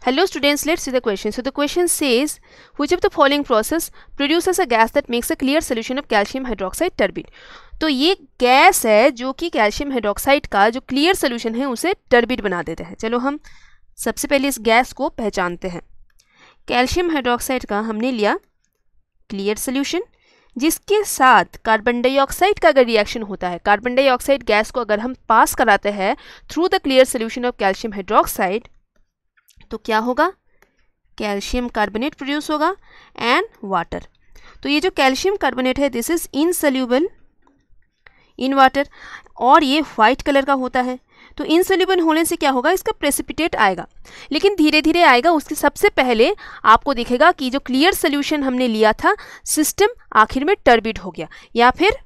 Hello students, let's see the question. So the question says, which of the following process produces a gas that makes a clear solution of calcium hydroxide turbid? तो ये gas है जो कि calcium hydroxide का जो clear solution है उसे turbid बना देते हैं। चलो हम सबसे पहले इस गैस को पहचानते हैं। कैल्शियम हाइड्रोक्साइड का हमने लिया क्लियर सोल्यूशन, जिसके साथ कार्बन डाइऑक्साइड का अगर रिएक्शन होता है, कार्बन डाइऑक्साइड गैस को अगर हम पास कराते हैं through the clear solution of calcium hydroxide, तो क्या होगा? कैल्शियम कार्बोनेट प्रोड्यूस होगा एंड वाटर। तो ये जो कैल्शियम कार्बोनेट है this is insoluble in water और ये वाइट कलर का होता है। तो इनसोल्यूबल होने से क्या होगा? इसका प्रेसिपिटेट आएगा, लेकिन धीरे धीरे आएगा। उसके सबसे पहले आपको दिखेगा कि जो क्लियर सोल्यूशन हमने लिया था सिस्टम आखिर में टर्बिड हो गया या फिर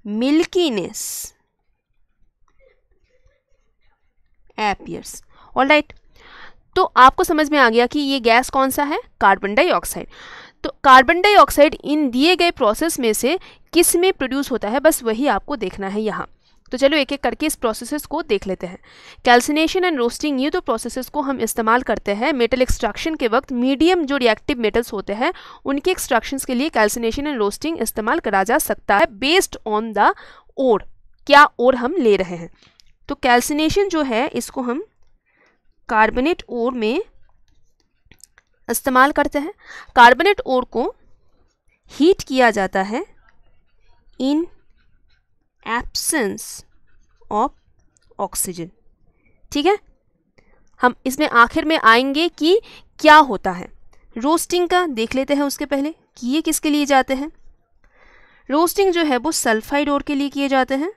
मिल्कीनेस एपियर्स। ऑलराइट, तो आपको समझ में आ गया कि ये गैस कौन सा है? Carbon dioxide. तो कार्बन डाइऑक्साइड इन दिए गए प्रोसेस में से किस में प्रोड्यूस होता है, बस वही आपको देखना है यहाँ। तो चलो एक एक करके इस प्रोसेसेस को देख लेते हैं। कैल्सिनेशन एंड रोस्टिंग, ये तो प्रोसेसेस को हम इस्तेमाल करते हैं मेटल एक्सट्रैक्शन के वक्त। मीडियम जो रिएक्टिव मेटल्स होते हैं उनके एक्सट्रैक्शंस के लिए कैल्सिनेशन एंड रोस्टिंग इस्तेमाल करा जा सकता है बेस्ड ऑन द ओर, क्या ओर हम ले रहे हैं। तो कैल्सिनेशन जो है इसको हम कार्बोनेट ओर में इस्तेमाल करते हैं। कार्बोनेट ओर को हीट किया जाता है इन एब्सेंस ऑफ ऑक्सीजन। ठीक है, हम इसमें आखिर में आएंगे कि क्या होता है। रोस्टिंग का देख लेते हैं उसके पहले कि ये किसके लिए जाते हैं। रोस्टिंग जो है वो सल्फाइड ओर के लिए किए जाते हैं।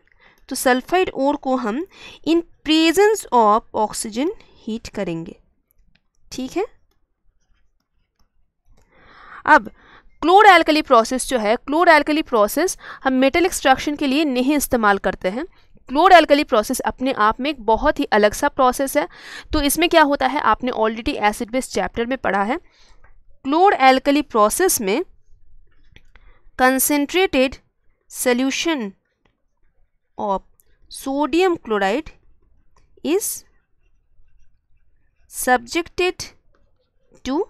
तो सल्फाइड ओर को हम in presence of oxygen heat करेंगे। ठीक है, अब क्लोर एल्कली प्रोसेस जो है, क्लोर एल्कली प्रोसेस हम मेटल एक्सट्रैक्शन के लिए नहीं इस्तेमाल करते हैं। क्लोर एल्कली प्रोसेस अपने आप में एक बहुत ही अलग सा प्रोसेस है। तो इसमें क्या होता है, आपने ऑलरेडी एसिड बेस चैप्टर में पढ़ा है। क्लोर एल्कली प्रोसेस में concentrated solution of sodium chloride is subjected to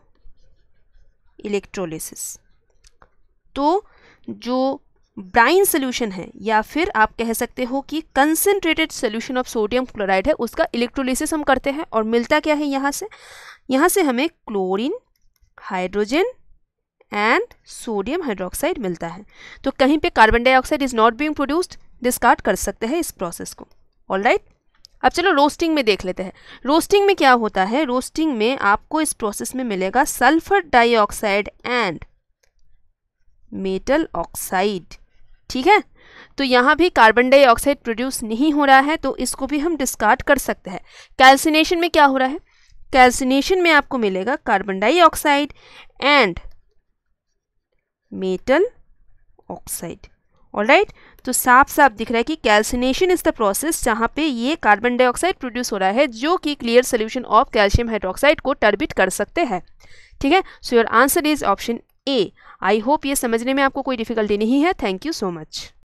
electrolysis. तो जो ब्राइन सोल्यूशन है या फिर आप कह सकते हो कि concentrated solution of sodium chloride है, उसका इलेक्ट्रोलिसिस हम करते हैं और मिलता क्या है यहाँ से हमें chlorine, hydrogen and sodium hydroxide मिलता है। तो कहीं पे carbon dioxide is not being produced, discard कर सकते हैं इस प्रोसेस को। ऑलराइट, अब चलो रोस्टिंग में देख लेते हैं। रोस्टिंग में क्या होता है? रोस्टिंग में आपको इस प्रोसेस में मिलेगा sulphur dioxide and metal oxide. ठीक है, तो यहाँ भी कार्बन डाइऑक्साइड प्रोड्यूस नहीं हो रहा है, तो इसको भी हम डिस्कार्ड कर सकते हैं। कैल्सिनेशन में क्या हो रहा है? कैल्सिनेशन में आपको मिलेगा carbon dioxide and metal oxide. Alright, तो साफ साफ दिख रहा है कि कैल्सिनेशन इज द प्रोसेस जहाँ पे ये कार्बन डाइऑक्साइड प्रोड्यूस हो रहा है जो कि clear solution of calcium hydroxide को टर्बिड कर सकते हैं। ठीक है, so your answer is option A. I hope ये समझने में आपको कोई डिफिकल्टी नहीं है। Thank you so much.